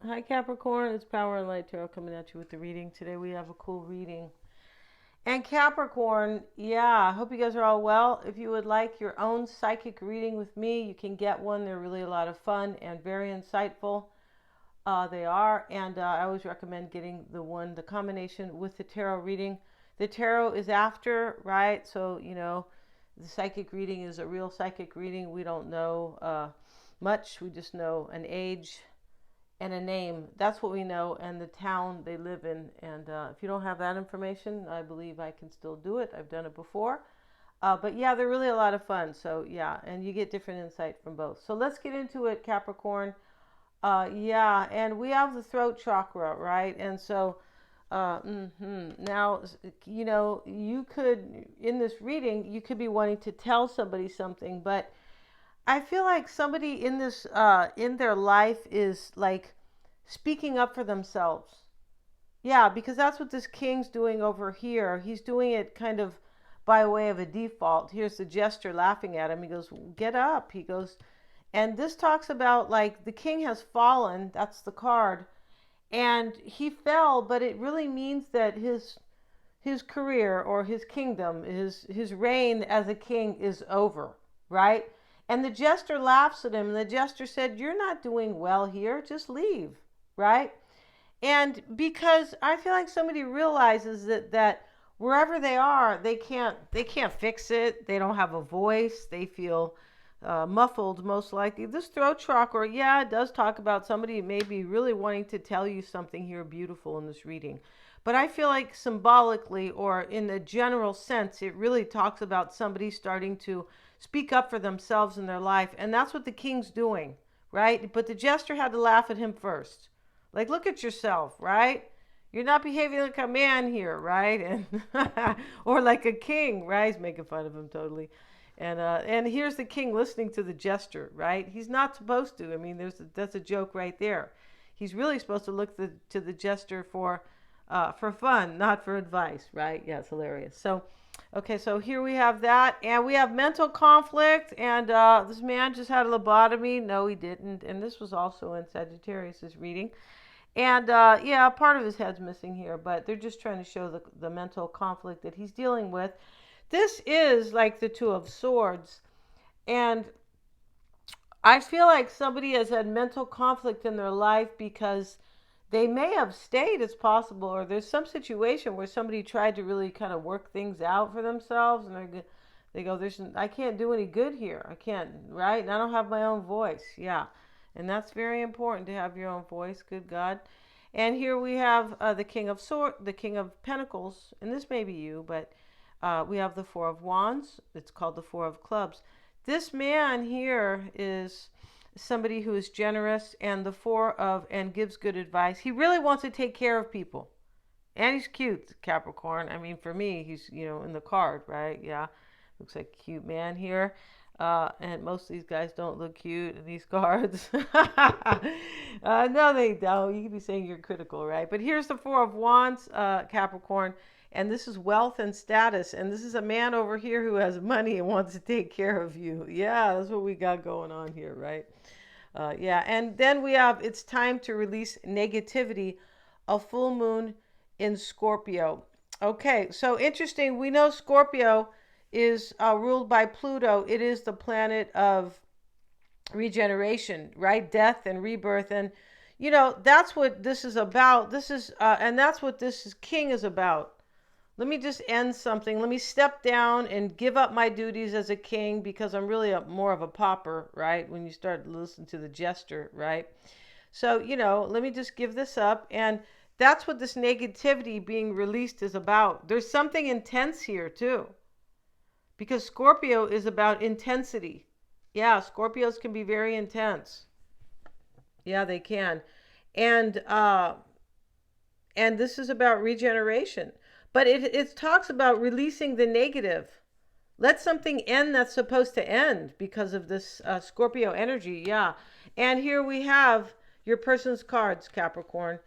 Hi Capricorn, it's Power and Light Tarot coming at you with the reading. Today we have a cool reading. And Capricorn, I hope you guys are all well. If you would like your own psychic reading with me, you can get one. They're really a lot of fun and very insightful. They are, and I always recommend getting the combination with the tarot reading. The tarot is after, right? So, the psychic reading is a real psychic reading. We don't know much. We just know an age and a name. That's what we know, and the town they live in. And if you don't have that information, I believe I can still do it. I've done it before. But yeah, they're really a lot of fun. So yeah, and you get different insight from both. So let's get into it, Capricorn. And we have the throat chakra, right? And so now, you could, in this reading, you could be wanting to tell somebody something, but I feel like somebody in this in their life is like speaking up for themselves. Yeah, because that's what this king's doing over here. He's doing it kind of by way of a default. Here's the jester laughing at him. He goes, "Get up." He goes, and this talks about like the king has fallen. That's the card, and he fell, but it really means that his career or his kingdom, his reign as a king is over, right? And the jester laughs at him, and the jester said, "You're not doing well here, just leave," right? And because I feel like somebody realizes that wherever they are, they can't fix it. They don't have a voice. They feel muffled, most likely. This throat chakra, yeah, it does talk about somebody maybe really wanting to tell you something here beautiful in this reading. But I feel like symbolically or in a general sense, it really talks about somebody starting to speak up for themselves in their life. And that's what the king's doing, right? But the jester had to laugh at him first. Like, look at yourself, right? You're not behaving like a man here, right? And or like a king, right? He's making fun of him totally. And here's the king listening to the jester, right? He's not supposed to. I mean, that's a joke right there. He's really supposed to look to the jester for fun, not for advice, right? Yeah, it's hilarious. So, okay, so here we have that, and we have mental conflict, and this man just had a lobotomy. No, he didn't, and this was also in Sagittarius's reading. And part of his head's missing here, but they're just trying to show the mental conflict that he's dealing with. This is like the Two of Swords, and I feel like somebody has had mental conflict in their life because they may have stayed, it's possible, or there's some situation where somebody tried to really kind of work things out for themselves, and they go, I can't do any good here. I can't, right? And I don't have my own voice. Yeah. And that's very important to have your own voice. Good God. And here we have the King of Pentacles, and this may be you, but we have the Four of Wands. It's called the Four of Clubs. This man here is somebody who is generous, and and gives good advice. He really wants to take care of people. And he's cute, Capricorn. I mean, for me, he's, in the card, right? Yeah. Looks like a cute man here. And most of these guys don't look cute in these cards. No, they don't. You could be saying you're critical, right? But here's the Four of Wands, Capricorn. And this is wealth and status. And this is a man over here who has money and wants to take care of you. Yeah, that's what we got going on here, right? And then we have, it's time to release negativity, a full moon in Scorpio. Okay, so interesting. We know Scorpio is ruled by Pluto. It is the planet of regeneration, right? Death and rebirth. And, that's what this is about. And that's what this king is about. Let me just end something. Let me step down and give up my duties as a king because I'm really more of a pauper, right? When you start listening to the jester, right? So, let me just give this up. And that's what this negativity being released is about. There's something intense here, too, because Scorpio is about intensity. Yeah, Scorpios can be very intense. Yeah, they can. And and this is about regeneration. But it talks about releasing the negative. Let something end that's supposed to end because of this Scorpio energy. Yeah. And here we have your person's cards, Capricorn.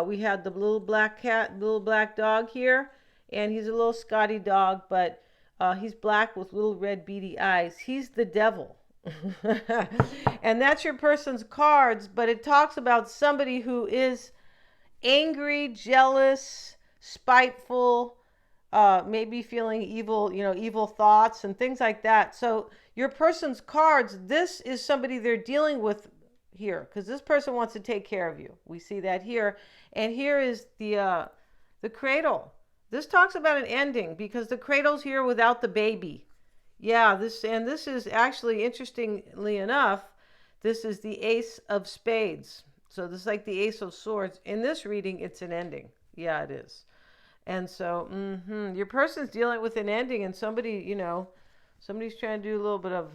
We had the little black cat, little black dog here. And he's a little Scotty dog, but he's black with little red beady eyes. He's the devil. And that's your person's cards, but it talks about somebody who is angry, jealous, spiteful, maybe feeling evil, evil thoughts and things like that. So your person's cards, this is somebody they're dealing with here, because this person wants to take care of you. We see that here. And here is the cradle. This talks about an ending because the cradle's here without the baby. Yeah, this is actually, interestingly enough, this is the Ace of Spades. So this is like the Ace of Swords. In this reading, it's an ending. Yeah, it is. And so, your person's dealing with an ending, and somebody's trying to do a little bit of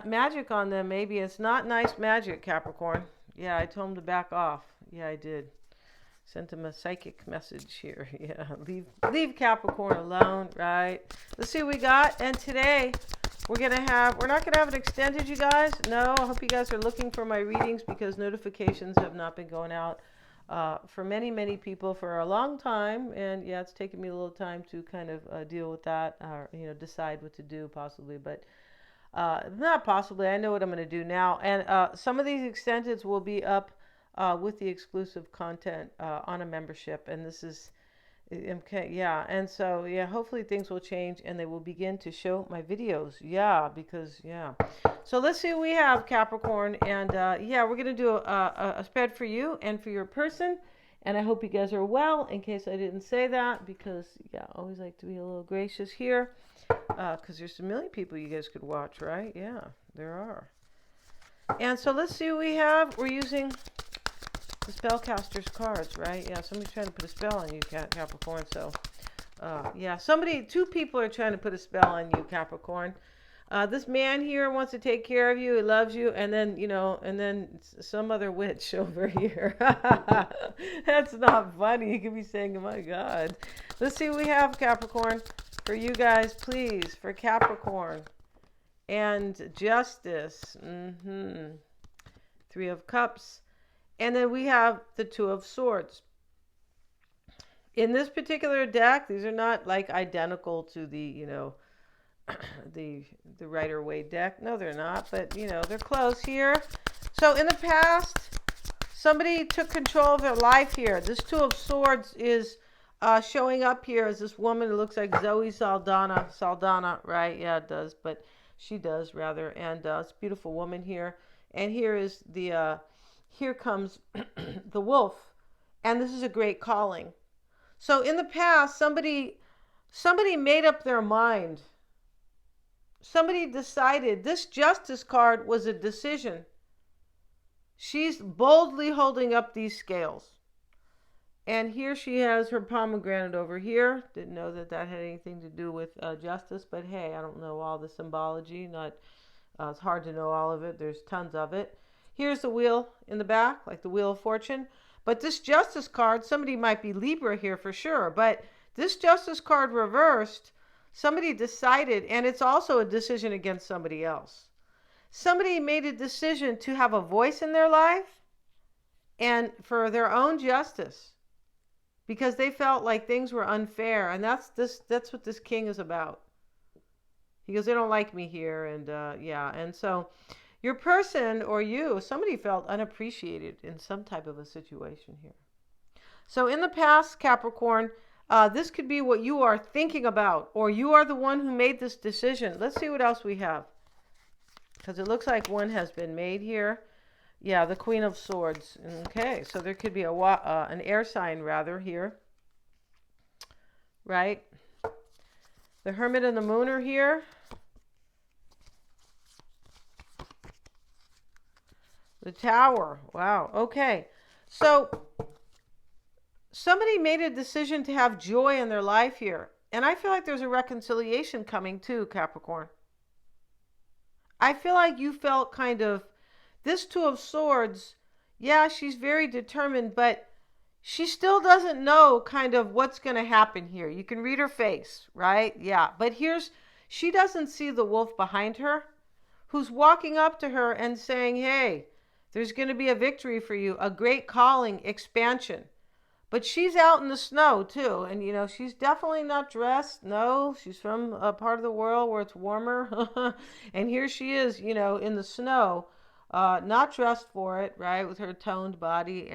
magic on them. Maybe it's not nice magic, Capricorn. Yeah, I told him to back off. Yeah, I did. Sent him a psychic message here. Yeah, leave Capricorn alone, right? Let's see what we got. And today we're not gonna have an extended, you guys. No, I hope you guys are looking for my readings because notifications have not been going out for many people for a long time. And yeah, it's taken me a little time to kind of deal with that, or decide what to do possibly, but not possibly. I know what I'm going to do now. And some of these extendeds will be up with the exclusive content on a membership. And this is, okay, yeah. And so, yeah, hopefully things will change and they will begin to show my videos. Yeah, because, yeah. So let's see what we have, Capricorn. And yeah, we're going to do a spread for you and for your person. And I hope you guys are well, in case I didn't say that, because, yeah, I always like to be a little gracious here. Because there's a million people you guys could watch, right? Yeah, there are. And so let's see what we have. We're using the spellcaster's cards, right? Yeah, somebody's trying to put a spell on you, Capricorn. So, yeah, two people are trying to put a spell on you, Capricorn. This man here wants to take care of you. He loves you. And then, some other witch over here. That's not funny. You could be saying, oh my God. Let's see what we have, Capricorn. For you guys, please, for Capricorn. And Justice. Three of Cups. And then we have the Two of Swords. In this particular deck, these are not like identical to the, the Rider-Waite deck. No, they're not, but, they're close here. So in the past, somebody took control of their life here. This Two of Swords is showing up here as this woman who looks like Zoe Saldana, right? Yeah, it does, but she does rather. And it's a beautiful woman here. And here is here comes the wolf. And this is a great calling. So in the past, somebody made up their mind. Somebody decided this Justice card was a decision. She's boldly holding up these scales. And here she has her pomegranate over here. Didn't know that had anything to do with justice, but hey, I don't know all the symbology. It's hard to know all of it. There's tons of it. Here's the wheel in the back, like the Wheel of Fortune. But this Justice card, somebody might be Libra here for sure, but this Justice card reversed, somebody decided, and it's also a decision against somebody else. Somebody made a decision to have a voice in their life and for their own justice, because they felt like things were unfair. And that's what this king is about. He goes, they don't like me here. And yeah. And so your person or somebody felt unappreciated in some type of a situation here. So in the past, Capricorn, this could be what you are thinking about, or you are the one who made this decision. Let's see what else we have, because it looks like one has been made here. Yeah, the Queen of Swords. Okay, so there could be an air sign rather here, right? The Hermit and the Moon are here. The Tower. Wow. Okay. So somebody made a decision to have joy in their life here. And I feel like there's a reconciliation coming too, Capricorn. I feel like you felt kind of, this Two of Swords, yeah, she's very determined, but she still doesn't know kind of what's going to happen here. You can read her face, right? Yeah. But she doesn't see the wolf behind her, who's walking up to her and saying, hey, there's going to be a victory for you, a great calling, expansion. But she's out in the snow too. And, she's definitely not dressed. No, she's from a part of the world where it's warmer. And here she is, in the snow, not dressed for it, right? With her toned body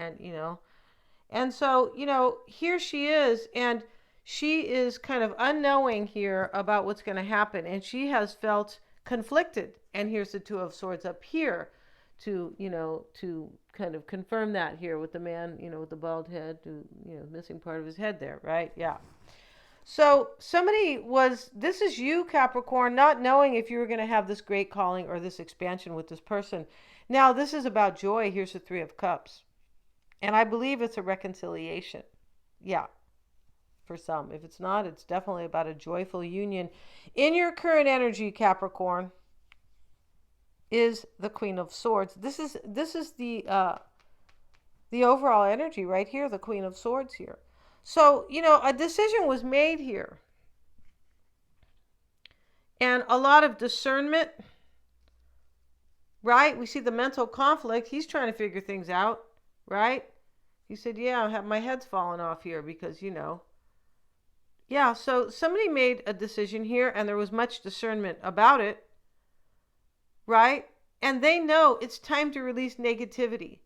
and so, here she is, and she is kind of unknowing here about what's going to happen. And she has felt conflicted. And here's the Two of Swords up here to kind of confirm that here with the man, with the bald head, missing part of his head there, right? Yeah. So this is you, Capricorn, not knowing if you were going to have this great calling or this expansion with this person. Now, this is about joy. Here's the Three of Cups. And I believe it's a reconciliation. Yeah, for some. If it's not, it's definitely about a joyful union. In your current energy, Capricorn, is the Queen of Swords. This is the overall energy right here, the Queen of Swords here. So, a decision was made here. And a lot of discernment, right? We see the mental conflict. He's trying to figure things out, right? He said, yeah, my head's falling off here because, Yeah, so somebody made a decision here and there was much discernment about it, right? And they know it's time to release negativity.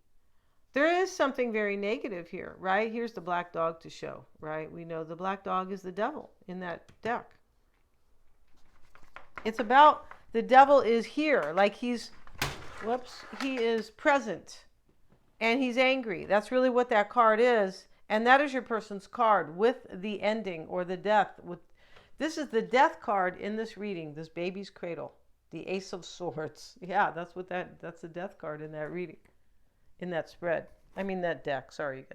There is something very negative here, right? Here's the black dog to show, right? We know the black dog is the devil in that deck. It's about the devil is here, like he is present and he's angry. That's really what that card is. And that is your person's card with the ending or the death. This is the death card in this reading, this baby's cradle, the Ace of Swords. Yeah, that's the death card in that reading, in that spread. I mean that deck, sorry.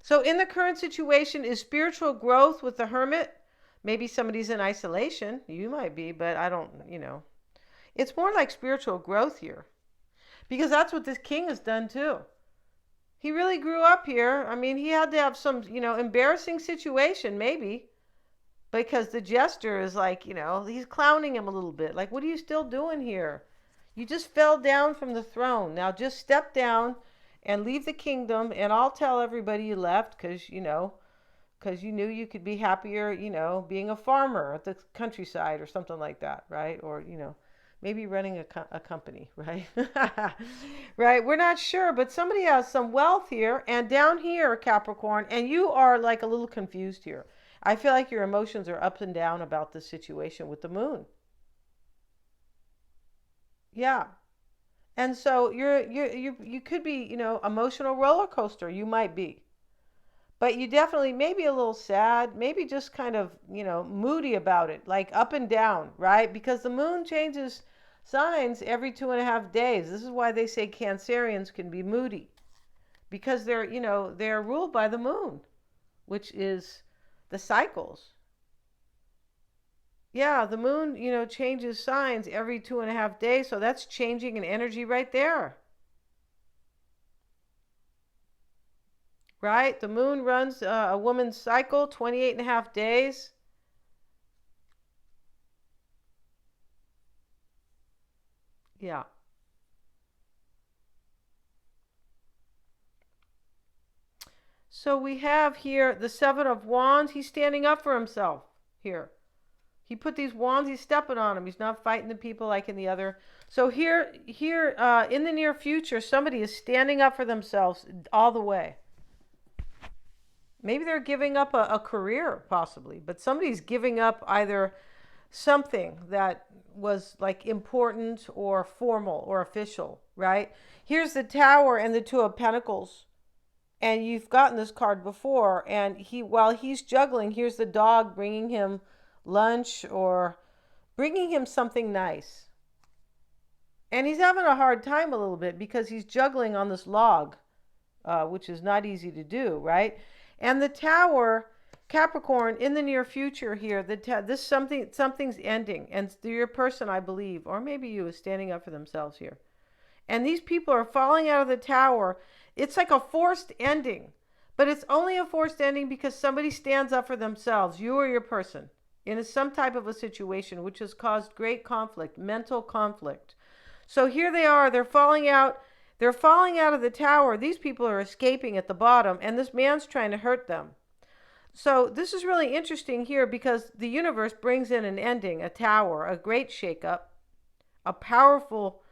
So in the current situation is spiritual growth with the Hermit. Maybe somebody's in isolation. You might be, but I don't, It's more like spiritual growth here. Because that's what this king has done too. He really grew up here. I mean, he had to have some, embarrassing situation, maybe. Because the jester is like, he's clowning him a little bit. Like, what are you still doing here? You just fell down from the throne. Now just step down and leave the kingdom. And I'll tell everybody you left because you knew you could be happier, being a farmer at the countryside or something like that, right? Or, maybe running a company, right? Right, we're not sure, but somebody has some wealth here. And down here, Capricorn, and you are like a little confused here. I feel like your emotions are up and down about this situation with the moon. Yeah. And so you could be, emotional roller coaster. You might be. But you definitely maybe a little sad, maybe just kind of, moody about it, like up and down, right? Because the moon changes signs every 2.5 days. This is why they say Cancerians can be moody, because they're ruled by the moon, which is the cycles. Yeah, the moon, changes signs every 2.5 days. So that's changing an energy right there. Right? The moon runs a woman's cycle, 28.5 days. Yeah. So we have here the Seven of Wands. He's standing up for himself here. He put these wands, he's stepping on them. He's not fighting the people like in the other. So here in the near future, somebody is standing up for themselves all the way. Maybe they're giving up a career, possibly, but somebody's giving up either something that was like important or formal or official, right? Here's the Tower and the Two of Pentacles. And you've gotten this card before. And while he's juggling, here's the dog bringing him lunch or bringing him something nice. And he's having a hard time a little bit because he's juggling on this log, which is not easy to do, right? And the Tower, Capricorn, in the near future here, something's ending. And your person, I believe, or maybe you, is standing up for themselves here. And these people are falling out of the Tower. It's like a forced ending. But it's only a forced ending because somebody stands up for themselves, you or your person, in some type of a situation which has caused great conflict, mental conflict. So here they are, they're falling out. They're falling out of the tower. These people are escaping at the bottom, and this man's trying to hurt them. So this is really interesting here because the universe brings in an ending, a tower, a great shakeup, a powerful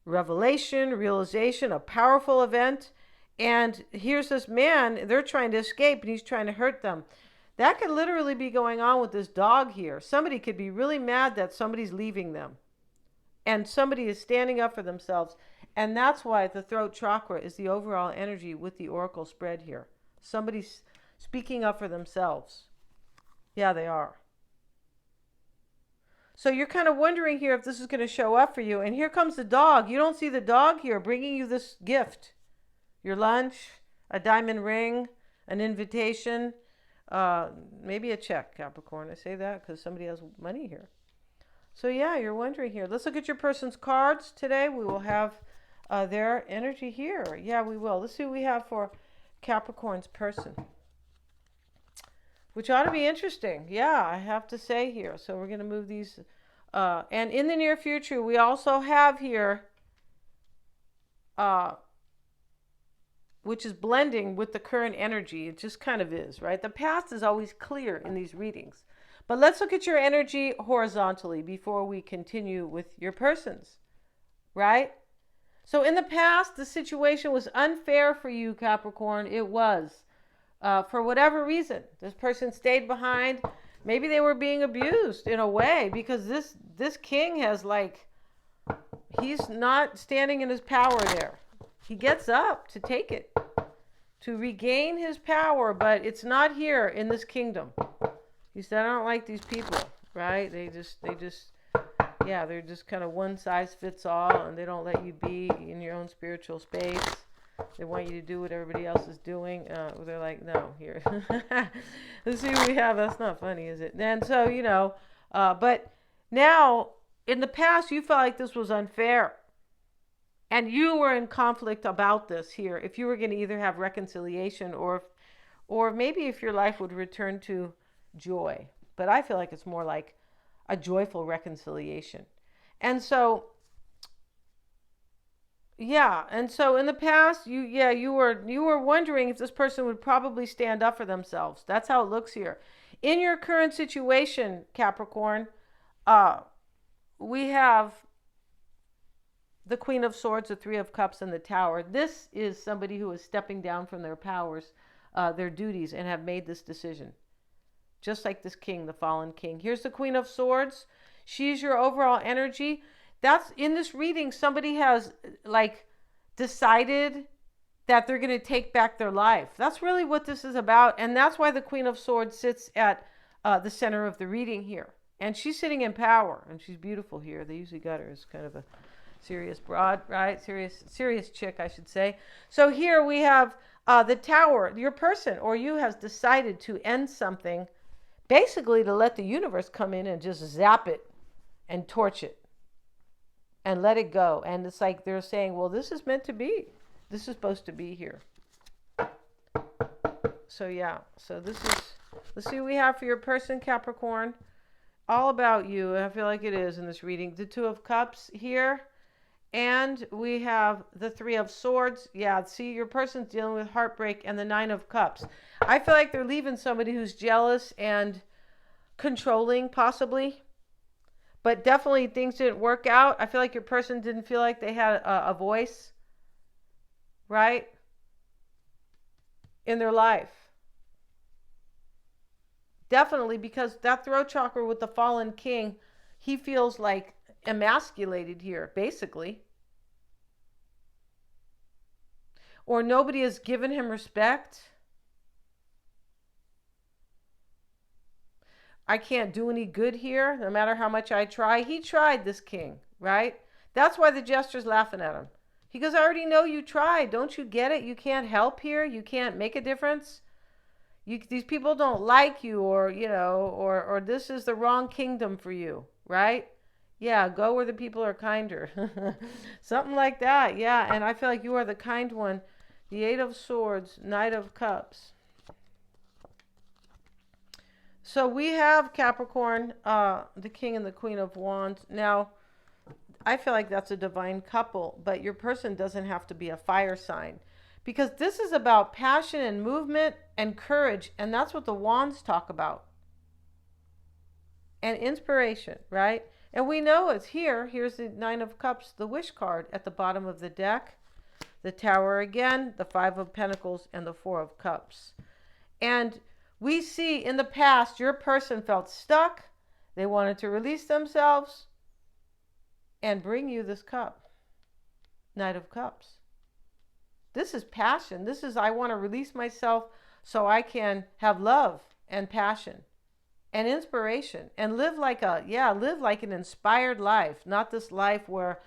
revelation, realization, a powerful event. And here's this man, they're trying to escape and he's trying to hurt them. That could literally be going on with this dog here. Somebody could be really mad that somebody's leaving them. And somebody is standing up for themselves. And that's why the throat chakra is the overall energy with the oracle spread here. Somebody's speaking up for themselves. Yeah, they are. So you're kind of wondering here if this is going to show up for you. And here comes the dog. You don't see the dog here bringing you this gift. Your lunch, a diamond ring, an invitation, maybe a check, Capricorn. I say that because somebody has money here. So yeah, you're wondering here. Let's look at your person's cards today. We will have their energy here. Yeah, we will. Let's see what we have for Capricorn's person, which ought to be interesting. Yeah, I have to say here. So we're going to move these. And in the near future, we also have here, which is blending with the current energy. It just kind of is, right? The past is always clear in these readings. But let's look at your energy horizontally before we continue with your persons, right? So in the past, the situation was unfair for you, Capricorn. It was. For whatever reason, this person stayed behind. Maybe they were being abused in a way because this king has he's not standing in his power there. He gets up to take it, to regain his power, but it's not here in this kingdom. He said, I don't like these people, right? They're just kind of one size fits all, and they don't let you be in your own spiritual space. They want you to do what everybody else is doing. They're like, no, here. Let's see what we have. That's not funny, is it? And so, but now, in the past, you felt like this was unfair. And you were in conflict about this here. If you were going to either have reconciliation or maybe if your life would return to joy. But I feel like it's more like a joyful reconciliation. And so, yeah. And so in the past, you were wondering if this person would probably stand up for themselves. That's how it looks here. In your current situation, Capricorn, we have the Queen of Swords, the Three of Cups, and the Tower. This is somebody who is stepping down from their powers, their duties, and have made this decision. Just like this king, the fallen king. Here's the Queen of Swords. She's your overall energy. That's in this reading, somebody has decided that they're going to take back their life. That's really what this is about. And that's why the Queen of Swords sits at the center of the reading here. And she's sitting in power, and she's beautiful here. They usually got her as kind of a serious broad, right? Serious chick, I should say. So here we have the Tower. Your person or you has decided to end something, basically to let the universe come in and just zap it and torch it and let it go. And it's like they're saying, well, this is meant to be. This is supposed to be here. So yeah, so let's see what we have for your person, Capricorn. All about you. I feel like it is in this reading. The Two of Cups here. And we have the Three of Swords. Yeah, see, your person's dealing with heartbreak, and the Nine of Cups. I feel like they're leaving somebody who's jealous and controlling, possibly. But definitely things didn't work out. I feel like your person didn't feel like they had a voice, right, in their life. Definitely, because that throat chakra with the fallen king, he feels like emasculated here, basically. Or nobody has given him respect. I can't do any good here, no matter how much I try. He tried, this king, right? That's why the jester's laughing at him. He goes, I already know you tried. Don't you get it? You can't help here. You can't make a difference. These people don't like you, or this is the wrong kingdom for you, right? Yeah, go where the people are kinder. Something like that, yeah. And I feel like you are the kind one. The Eight of Swords, Knight of Cups. So we have Capricorn, the King and the Queen of Wands. Now, I feel like that's a divine couple, but your person doesn't have to be a fire sign. Because this is about passion and movement and courage, and that's what the wands talk about. And inspiration, right? And we know it's here. Here's the Nine of Cups, the Wish card at the bottom of the deck. The Tower again, the Five of Pentacles, and the Four of Cups. And we see in the past, your person felt stuck. They wanted to release themselves and bring you this cup. Knight of Cups. This is passion. This is, I want to release myself so I can have love and passion and inspiration and live like an inspired life, not this life where,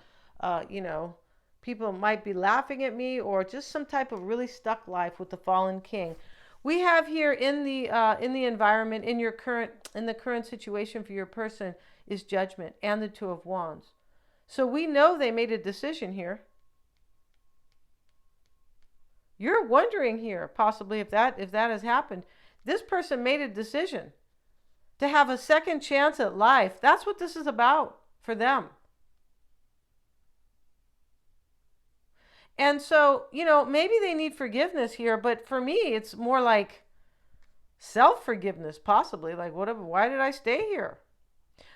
people might be laughing at me, or just some type of really stuck life with the fallen king. We have here in the environment, in the current situation for your person, is Judgment and the Two of Wands. So we know they made a decision here. You're wondering here, possibly, if that has happened. This person made a decision to have a second chance at life. That's what this is about for them. And so, maybe they need forgiveness here, but for me, it's more like self-forgiveness, possibly. Like, why did I stay here?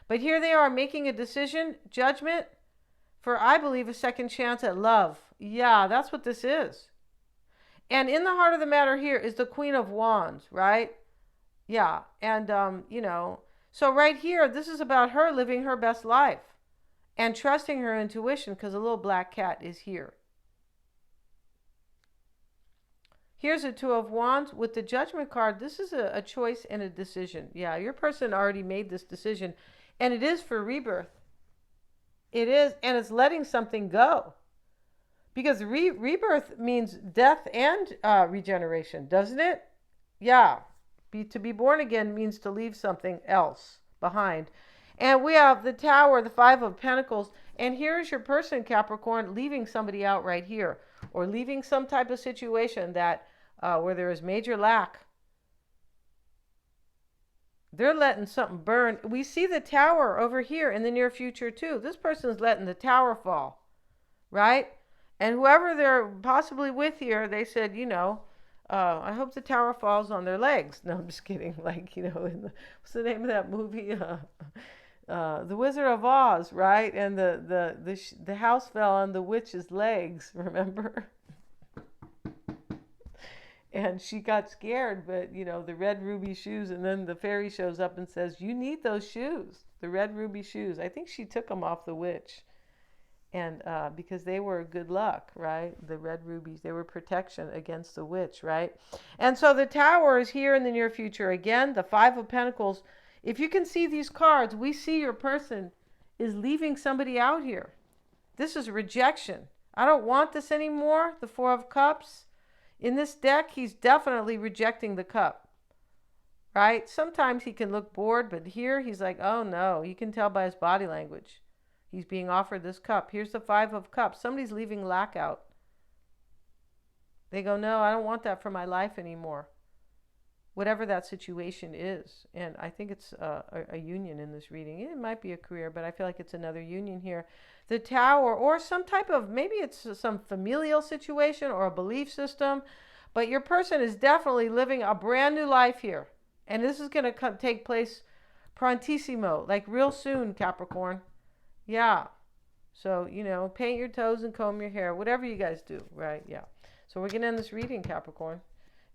But here they are making a decision, Judgment, for, I believe, a second chance at love. Yeah, that's what this is. And in the heart of the matter here is the Queen of Wands, right? Yeah. And, so right here, this is about her living her best life and trusting her intuition, because a little black cat is here. Here's a Two of Wands with the Judgment card. This is a choice and a decision. Yeah, your person already made this decision, and it is for rebirth. It is, and it's letting something go. Because rebirth means death and regeneration, doesn't it? Yeah. To be born again means to leave something else behind. And we have the Tower, the Five of Pentacles. And here's your person, Capricorn, leaving somebody out right here. Or leaving some type of situation that where there is major lack. They're letting something burn. We see the Tower over here in the near future too. This person's letting the Tower fall. Right? And whoever they're possibly with here, they said, I hope the tower falls on their legs. No, I'm just kidding. Like, what's the name of that movie? The Wizard of Oz, right? And the house fell on the witch's legs, remember? And she got scared, but, the red ruby shoes, and then the fairy shows up and says, you need those shoes, the red ruby shoes. I think she took them off the witch. And because they were good luck, right? The red rubies, they were protection against the witch, right? And so the Tower is here in the near future. Again, the Five of Pentacles. If you can see these cards, we see your person is leaving somebody out here. This is rejection. I don't want this anymore. The Four of Cups. In this deck, he's definitely rejecting the cup, right? Sometimes he can look bored, but here he's like, oh no. You can tell by his body language. He's being offered this cup. Here's the Five of Cups. Somebody's leaving lack out. They go, no, I don't want that for my life anymore. Whatever that situation is. And I think it's a union in this reading. It might be a career, but I feel like it's another union here. The Tower, or some type of, maybe it's some familial situation or a belief system. But your person is definitely living a brand new life here. And this is going to take place prontissimo, like real soon, Capricorn. Yeah. So, paint your toes and comb your hair, whatever you guys do, right? Yeah. So we're going to end this reading, Capricorn.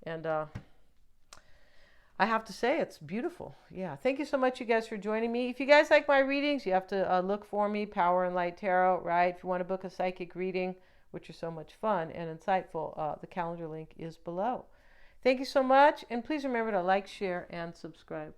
And I have to say, it's beautiful. Yeah. Thank you so much, you guys, for joining me. If you guys like my readings, you have to look for me, Power and Light Tarot, right? If you want to book a psychic reading, which are so much fun and insightful, the calendar link is below. Thank you so much. And please remember to like, share, and subscribe.